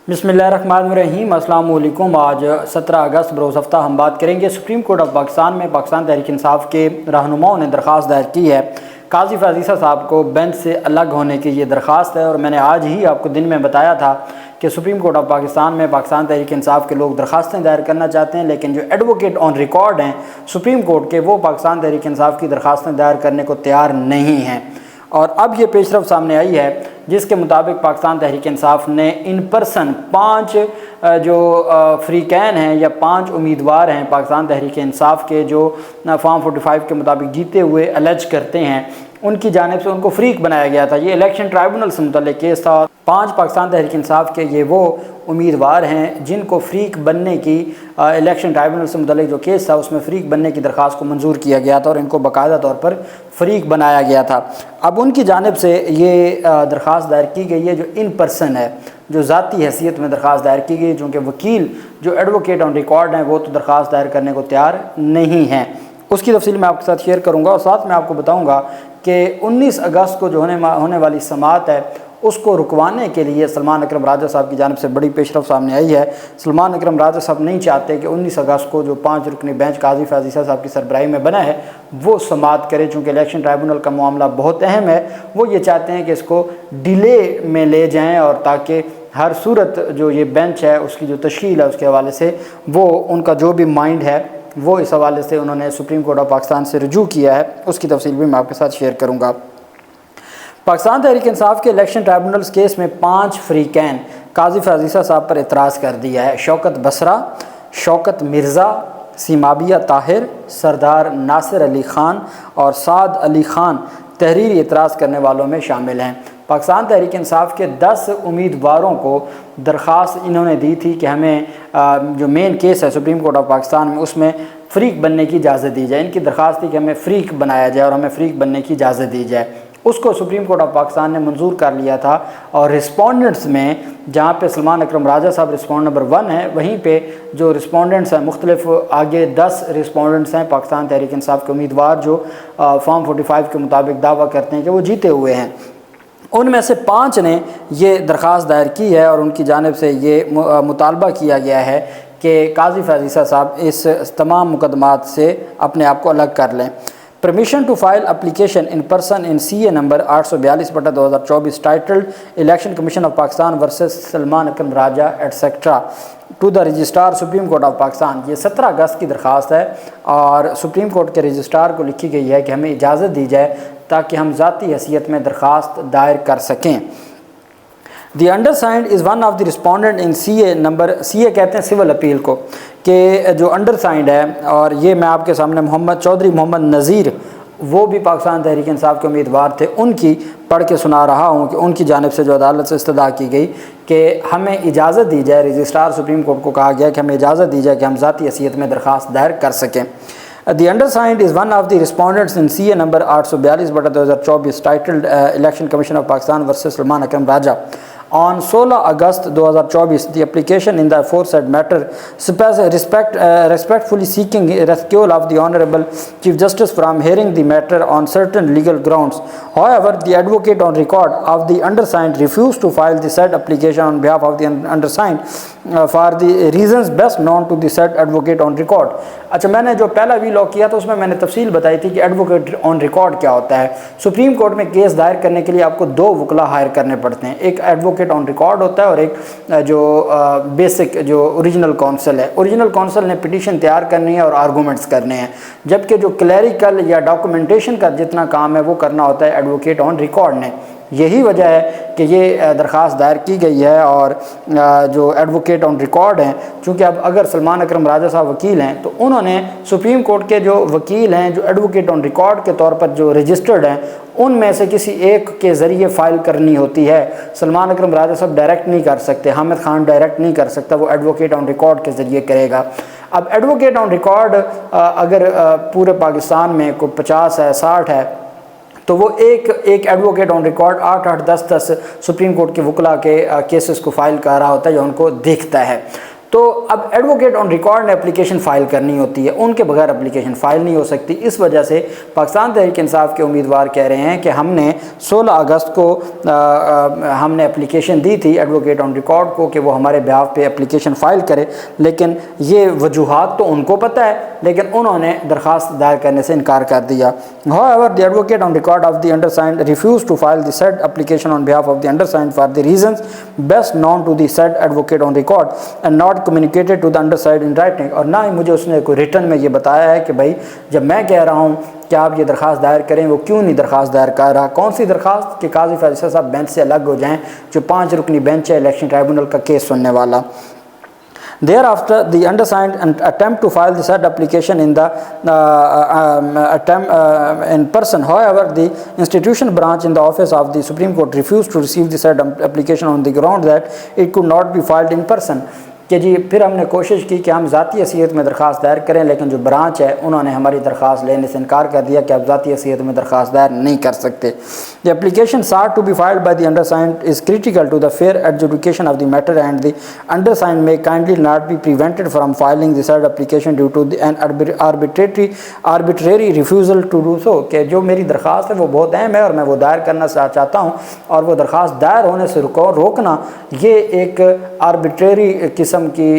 बिस्मिल्लाहिर्रहमानिर्रहीम। अस्सलाम वालेकुम। आज 17 अगस्त बरोज़ हफ्ता हम बात करेंगे सुप्रीम कोर्ट ऑफ पाकिस्तान में पाकिस्तान तहरीक इंसाफ के रहनुमाओं ने दरख्वास्त दायर की है। काजी फ़ाज़ ईसा साहब को बेंच से अलग होने की ये दरख्वास्त है और मैंने आज ही आपको दिन में बताया था कि सुप्रीम कोर्ट ऑफ पाकिस्तान में पाकिस्तान तहरीक इंसाफ के लोग दरख्वास्तें दायर करना चाहते हैं, लेकिन जो एडवोकेट ऑन रिकॉर्ड हैं सुप्रीम कोर्ट के, वो पाकिस्तान तहरीक इंसाफ की दरख्वास्तें दायर करने को तैयार नहीं हैं। और अब ये पेशरफ सामने आई है जिसके मुताबिक पाकिस्तान तहरीक इंसाफ ने इन पर्सन 5 जो फ्रीकैन हैं या 5 उम्मीदवार हैं पाकिस्तान तहरीक इंसाफ के जो फॉर्म 45 के मुताबिक जीते हुए अलज करते हैं, उनकी जानिब से उनको फ्रीक बनाया गया था। ये इलेक्शन ट्राइब्यूनल से मुतल्लिक केस था। 5 पाकिस्तान तहरीक इंसाफ के ये वो उम्मीदवार हैं जिनको फ्रीक बनने की इलेक्शन ट्राइब्यूनल से मुतल्लिक जो केस था उसमें फ्रीक बनने की दरख्वास्त को मंजूर किया गया था और इनको बाकायदा तौर पर फ्रीक बनाया गया था। अब उनकी जानिब से ये दरख्वास्त दायर की गई है जो इन पर्सन है, जो ज़ाती हैसियत में दरख्वास्त दायर की गई, चूँकि वकील जो एडवोकेट ऑन रिकॉर्ड हैं वो तो दरख्वास्त दायर करने को तैयार नहीं हैं। उसकी तफसील मैं आपके साथ शेयर करूँगा और साथ में आपको बताऊँगा कि 19 अगस्त को जो होने वाली समाअत है उसको रुकवाने के लिए सलमान अकरम राजा साहब की जानिब से बड़ी पेशरफ सामने आई है। सलमान अकरम राजा साहब नहीं चाहते कि 19 अगस्त को जो 5 रुकनी बेंच काजी फ़ाज़ ईसा साहब की सरबराही में बना है वो समाअत करे, चूँकि इलेक्शन ट्राइब्यूनल का मामला बहुत अहम है। वो ये चाहते हैं कि इसको डिले में ले जाएँ और ताकि हर सूरत जो ये बेंच है उसकी जो तश्कील है उसके हवाले से वो उनका जो भी माइंड है वो इस हवाले से उन्होंने सुप्रीम कोर्ट ऑफ पाकिस्तान से रुजू किया है। उसकी तफसील भी मैं आपके साथ शेयर करूँगा। पाकिस्तान तहरीक इंसाफ के इलेक्शन ट्राइब्यूनल्स केस में 5 फ्रीकैन काजी फ़ाज़ ईसा साहब पर एतराज़ कर दिया है। शौकत बसरा, शौकत मिर्ज़ा, सीमाबिया ताहिर, सरदार नासिर अली ख़ान और साद अली ख़ान तहरीरी एतराज़ करने वालों में शामिल हैं। पाकिस्तान तहरीक इंसाफ के 10 उम्मीदवारों को दरख्वास्त इन्होंने दी थी कि हमें जो मेन केस है सुप्रीम कोर्ट ऑफ पाकिस्तान में उसमें फ़रीक बनने की इजाज़त दी जाए। इनकी दरख्वास्त थी कि हमें फ़रीक बनाया जाए और हमें फ़रीक बनने की इजाज़त दी जाए। उसको सुप्रीम कोर्ट ऑफ पाकिस्तान ने मंजूर कर लिया था और रिस्पोंडेंट्स में जहाँ पे सलमान अकरम राजा साहब रिस्पोंड नंबर 1 है, वहीं पे जो रिस्पोंडेंट्स हैं मुख्तलिफ आगे 10 रिस्पोंडेंट्स हैं पाकिस्तान तहरीक इंसाफ के उम्मीदवार जो फॉर्म 45 के मुताबिक दावा करते हैं कि वो जीते हुए हैं। उनमें से 5 ने ये दरख्वास्त दायर की है और उनकी जानिब से ये मुतालबा किया गया है कि काजी फ़ाज़ ईसा साहब इस तमाम मुकदमात से अपने आप को अलग कर लें। Permission to file application in person in CA number 842/2024 titled election commission of Pakistan versus Salman Akram Raja etcetera to the registrar supreme court of Pakistan. ये 17 अगस्त की दरख्वास्त है और सुप्रीम कोर्ट के रजिस्ट्रार को लिखी गई है कि हमें इजाज़त दी जाए ताकि हम ज़ाती हैसियत में दरख्वास्त दायर कर सकें। The undersigned is one of the respondent in CA number, CA कहते हैं सिविल अपील को, कि जो अंडरसाइंड है, और ये मैं आपके सामने मोहम्मद चौधरी मोहम्मद नज़ीर वो भी पाकिस्तान तहरीक इंसाफ के उम्मीदवार थे, उनकी पढ़ के सुना रहा हूँ कि उनकी जानिब से जो अदालत से इस्तदा की गई कि हमें इजाज़त दी जाए, रजिस्ट्रार सुप्रीम कोर्ट को कहा गया कि हमें इजाज़त दी जाए कि हम ज़ाती हैसियत में दरख्वास्त दायर कर सकें। The undersigned is one of the respondents in CA number 842/2024 titled Election Commission of Pakistan versus Salman Akram Raja. On 16 August 2024, the application in the aforesaid matter respectfully seeking rescue of the Honorable Chief Justice from hearing the matter on certain legal grounds. However, the advocate on record of the undersigned refused to file the said application on behalf of the undersigned for the reasons best known to the said advocate on record. अच्छा, मैंने जो पहला vlog किया था उसमें मैंने तफसील बताई थी कि एडवोकेट ऑन रिकॉर्ड क्या होता है। सुप्रीम कोर्ट में केस दायर करने के लिए आपको 2 वकला हायर करने पड़ते हैं, एक एडवोकेट ऑन रिकॉर्ड होता है और एक जो बेसिक जो ओरिजिनल काउंसिल है। ओरिजिनल काउंसिल ने पिटीशन तैयार करनी है और आर्गूमेंट्स करने हैं, जबकि जो क्लैरिकल या डॉक्यूमेंटेशन का जितना काम है वो करना होता है एडवोकेट ऑन रिकॉर्ड ने। यही वजह है कि ये दरख्वास्त दायर की गई है और जो एडवोकेट ऑन रिकॉर्ड हैं, चूँकि अब अगर सलमान अकरम राजा साहब वकील हैं तो उन्होंने सुप्रीम कोर्ट के जो वकील हैं जो एडवोकेट ऑन रिकॉर्ड के तौर पर जो रजिस्टर्ड हैं उनमें से किसी एक के ज़रिए फ़ाइल करनी होती है। सलमान अकरम राजा साहब डायरेक्ट नहीं कर सकते, हामिद खान डायरेक्ट नहीं कर सकता, वो एडवोकेट ऑन रिकॉर्ड के ज़रिए करेगा। अब एडवोकेट ऑन रिकॉर्ड अगर पूरे पाकिस्तान में कोई 50 है 60 है तो वो एक advocate on record 8-8 10-10 supreme court के वकला के केसेस को फाइल कर रहा होता है जो उनको देखता है। تو اب ایڈوکیٹ آن ریکارڈ نے اپلیکیشن فائل کرنی ہوتی ہے، ان کے بغیر اپلیکیشن فائل نہیں ہو سکتی۔ اس وجہ سے پاکستان تحریک انصاف کے امیدوار کہہ رہے ہیں کہ ہم نے 16 اگست کو ہم نے اپلیکیشن دی تھی ایڈوکیٹ آن ریکارڈ کو کہ وہ ہمارے بیہاف پہ اپلیکیشن فائل کرے، لیکن یہ وجوہات تو ان کو پتہ ہے، لیکن انہوں نے درخواست دائر کرنے سے انکار کر دیا۔ However, the advocate on record of the undersigned refused to file the said application on behalf of the undersigned for the reasons best known to the said advocate on record and not communicated to the undersigned in writing۔ اور نہ ہی مجھے اس نے کوئی return میں یہ بتایا ہے کہ بھائی جب میں کہہ رہا ہوں کہ آپ یہ درخواست دائر کریں، وہ کیوں نہیں درخواست دائر کر رہا۔ کون سی درخواست؟ کہ قاضی فیصل صاحب بینچ سے الگ ہو جائیں، جو 5 رکنی بینچ ہے الیکشن ٹرائبونل کا کیس سننے والا۔ Thereafter, the undersigned attempt to file the said application in the in person. However, the institution branch in the office of the Supreme Court refused to receive the said application on the ground that it could not be filed in person۔ کہ جی پھر ہم نے کوشش کی کہ ہم ذاتی حیثیت میں درخواست دائر کریں، لیکن جو برانچ ہے انہوں نے ہماری درخواست لینے سے انکار کر دیا کہ آپ ذاتی حیثیت میں درخواست دائر نہیں کر سکتے۔ The application sought to be filed by the undersigned is critical to the fair adjudication of the matter and the undersigned may kindly not be prevented from filing the said application due to an arbitrary refusal to do so۔ کہ جو میری درخواست ہے وہ بہت اہم ہے اور میں وہ دائر کرنا چاہتا ہوں، اور وہ درخواست دائر ہونے سے روکنا یہ ایک آربیٹریری قسم کی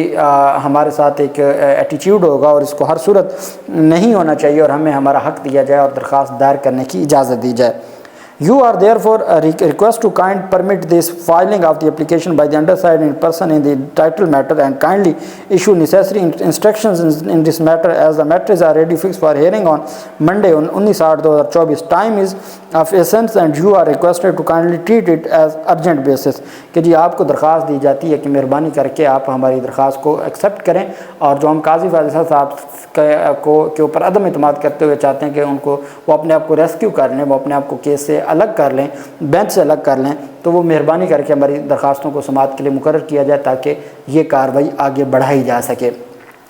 ہمارے ساتھ ایک ایٹیٹیوڈ ہوگا، اور اس کو ہر صورت نہیں ہونا چاہیے، اور ہمیں ہمارا حق دیا جائے اور درخواست دائر کرنے کی اجازت دی جائے۔ You are therefore request to kind permit this filing of the application by the undersigned in person in the title matter and kindly issue necessary instructions in this matter as the matter is already fixed for hearing on Monday on 19/8/2024۔ Time is of essence and you are requested to kindly treat it as urgent basis۔ کہ جی آپ کو درخواست دی جاتی ہے کہ مہربانی کر کے آپ ہماری درخواست کو ایکسیپٹ کریں، اور جو ہم قاضی فیصل صاحب کے اوپر عدم اعتماد کرتے ہوئے چاہتے ہیں کہ وہ اپنے آپ کو ریسکیو کر لیں، وہ اپنے آپ کو کیس سے الگ کر لیں، بینچ سے الگ کر لیں، تو وہ مہربانی کر کے ہماری درخواستوں کو سماعت کے لیے مقرر کیا جائے تاکہ یہ کارروائی آگے بڑھائی جا سکے۔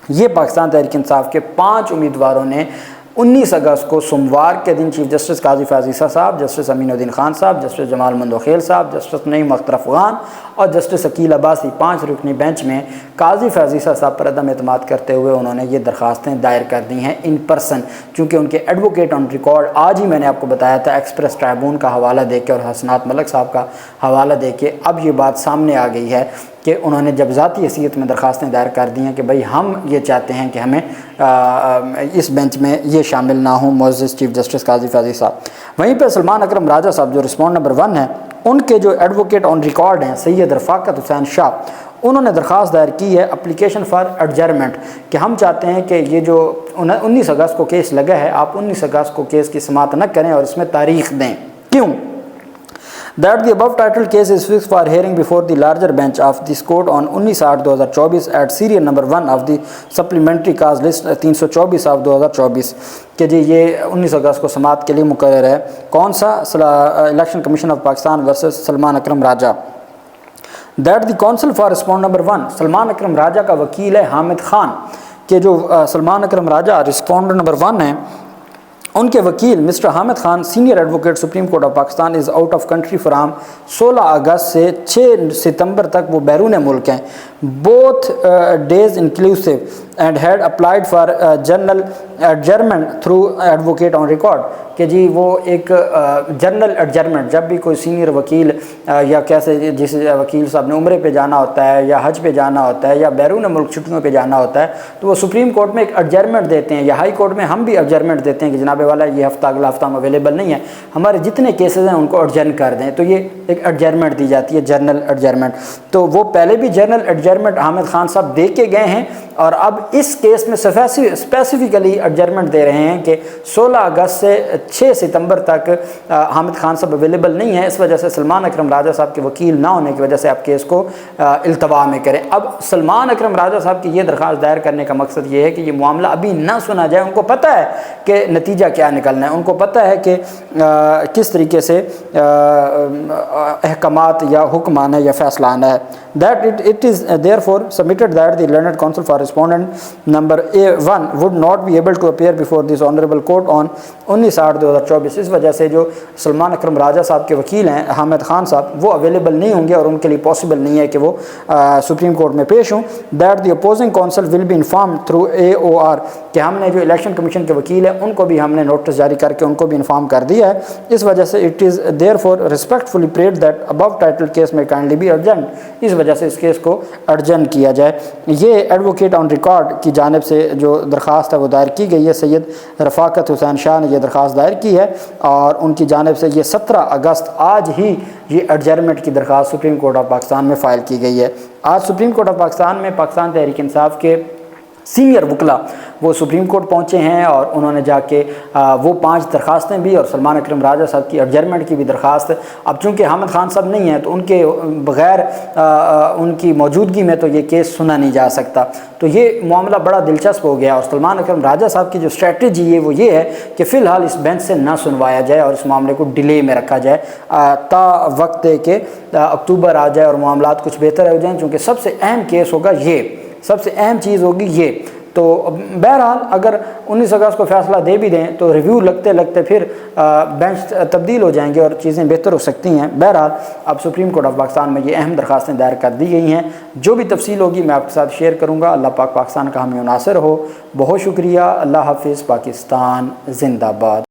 یہ پاکستان تحریک انصاف کے 5 امیدواروں نے 19 اگست کو سوموار کے دن چیف جسٹس قاضی فیاض عیسیٰ صاحب، جسٹس امین الدین خان صاحب، جسٹس جمال مندوخیل صاحب، جسٹس نعیم اختر افغان اور جسٹس عقیل عباسی 5 رکنی بینچ میں قاضی فیاض عیسیٰ صاحب پر عدم اعتماد کرتے ہوئے انہوں نے یہ درخواستیں دائر کر دی ہیں ان پرسن، چونکہ ان کے ایڈوکیٹ آن ریکارڈ آج ہی میں نے آپ کو بتایا تھا ایکسپریس ٹرائبون کا حوالہ دے کے اور حسنات ملک صاحب کا حوالہ دے کے اب یہ بات سامنے آ گئی ہے کہ انہوں نے جب ذاتی حیثیت میں درخواستیں دائر کر دی ہیں کہ بھئی ہم یہ چاہتے ہیں کہ ہمیں اس بینچ میں یہ شامل نہ ہوں معزز چیف جسٹس قاضی فیاض عیسیٰ۔ وہیں پہ سلمان اکرم راجہ صاحب جو رسپونڈ نمبر 1 ہیں، ان کے جو ایڈوکیٹ آن ریکارڈ ہیں سید رفاقت حسین شاہ، انہوں نے درخواست دائر کی ہے اپلیکیشن فار ایڈجرمنٹ کہ ہم چاہتے ہیں کہ یہ جو 19 اگست کو کیس لگا ہے آپ 19 اگست کو کیس کی سماعت نہ کریں اور اس میں تاریخ دیں۔ کیوں؟ That the above titled case is fixed for hearing before the larger bench of this court on 19/8/2024 at serial number 1 of the supplementary cause list 324/2024۔ کہ جی یہ 19 اگست کو سماعت کے لیے مقرر ہے۔ کون سا؟ Election commission of Pakistan versus Salman Akram Raja. That the counsel for respondent number 1 Salman Akram Raja کا وکیل ہے حامد خان، کہ جو سلمان اکرم راجہ رسپونڈنٹ نمبر 1 ہیں، ان کے وکیل mister Hamid Khan senior advocate supreme court of Pakistan is out of country from 16 اگست سے 6 ستمبر تک وہ بیرون ملک ہیں، both days inclusive and had applied for general adjournment through advocate on record. کہ جی وہ ایک جنرل ایڈجرمنٹ، جب بھی کوئی سینئر وکیل یا کیسے جس وکیل صاحب نے عمرے پہ جانا ہوتا ہے یا حج پہ جانا ہوتا ہے یا بیرون ملک چھٹیوں پہ جانا ہوتا ہے تو وہ سپریم کورٹ میں ایک ایڈجرمنٹ دیتے ہیں، یا ہائی کورٹ میں ہم بھی ایڈجرمنٹ دیتے ہیں کہ جناب والا یہ ہفتہ اگلا ہفتہ ہم اویلیبل نہیں ہے، ہمارے جتنے کیسز ہیں ان کو ایڈجرن کر دیں، تو یہ ایک ایڈجرمنٹ دی جاتی ہے جنرل ایڈجرمنٹ۔ تو وہ پہلے بھی جنرل ایڈجرمنٹ حامد خان صاحب دے کے گئے ہیں اور اب اس کیس میں اسپیسیفکلی ایڈجرمنٹ دے رہے ہیں کہ 16 اگست سے 6 ستمبر تک حامد خان صاحب اویلیبل نہیں ہیں، اس وجہ سے سلمان اکرم راجہ صاحب کے وکیل نہ ہونے کی وجہ سے آپ کیس کو التوا میں کریں۔ اب سلمان اکرم راجہ صاحب کی یہ درخواست دائر کرنے کا مقصد یہ ہے کہ یہ معاملہ ابھی نہ سنا جائے، ان کو پتہ ہے کہ نتیجہ کیا نکلنا ہے، ان کو پتہ ہے کہ کس طریقے سے احکامات یا حکم آنا ہے یا فیصلہ آنا ہے۔ that it is therefore submitted that the learned counsel for respondent number A1 would not be able to appear before this honorable court on 19/8/2024. इस वजह से जो सलमान अकरम राजा साहब के वकील हैं हामिद खान साहब, वो अवेलेबल नहीं होंगे और उनके लिए पॉसिबल नहीं है कि वो सुप्रीम कोर्ट में पेश हों। That the opposing council will be inform through AOR, कि हमने जो इलेक्शन कमीशन के वकील हैं उनको भी हमने नोटिस जारी करके उनको भी इन्फॉर्म कर दिया है। इस वजह से it is there for respectfully prayed that above title case में काइंडली बी अर्जेंट, इस वजह से इस केस को अर्जेंट किया जाए। ये एडवोकेट ऑन रिकॉर्ड की जानिब से जो दरख्वास्त है वो दायर की गई है। सैयद रफ़ाकत हुसैन शाह ने यह दरख्वास्त दायर की है और उनकी जानिब से ये 17 अगस्त आज ही ये एडजर्नमेंट की दरख्वास्त सुप्रीम कोर्ट ऑफ पाकिस्तान में फ़ाइल की गई है। आज सुप्रीम कोर्ट ऑफ पाकिस्तान में पाकिस्तान तहरीक इंसाफ के सीनियर वकला वो सुप्रीम कोर्ट पहुँचे हैं और उन्होंने जाके वो 5 दरख्वास्तें भी और सलमान अकरम राजा साहब की एडजर्नमेंट की भी दरख्वास्त, अब चूँकि हामिद खान साहब नहीं हैं तो उनके बग़ैर उनकी मौजूदगी में तो ये केस सुना नहीं जा सकता। तो ये मामला बड़ा दिलचस्प हो गया और सलमान अकरम राजा साहब की जो स्ट्रेटजी है वो ये है कि फ़िलहाल इस बेंच से ना सुनवाया जाए और इस मामले को डिले में रखा जाए ता वक्त दे के अक्टूबर आ जाए और मामलात कुछ बेहतर हो जाएँ, चूँकि सबसे अहम केस होगा ये, सबसे अहम चीज़ होगी ये। तो बहरहाल अगर 19 अगस्त को फ़ैसला दे भी दें तो रिव्यू लगते लगते फिर बेंच तब्दील हो जाएंगे और चीज़ें बेहतर हो सकती हैं। बहरहाल अब सुप्रीम कोर्ट ऑफ पाकिस्तान में ये अहम दरख्वास्तें दायर कर दी गई हैं। जो भी तफसील होगी मैं आपके साथ शेयर करूँगा। अल्लाह पाक पाकिस्तान का हामी नासिर हो। बहुत शुक्रिया। अल्लाह हाफिज़। पाकिस्तान जिंदाबाद।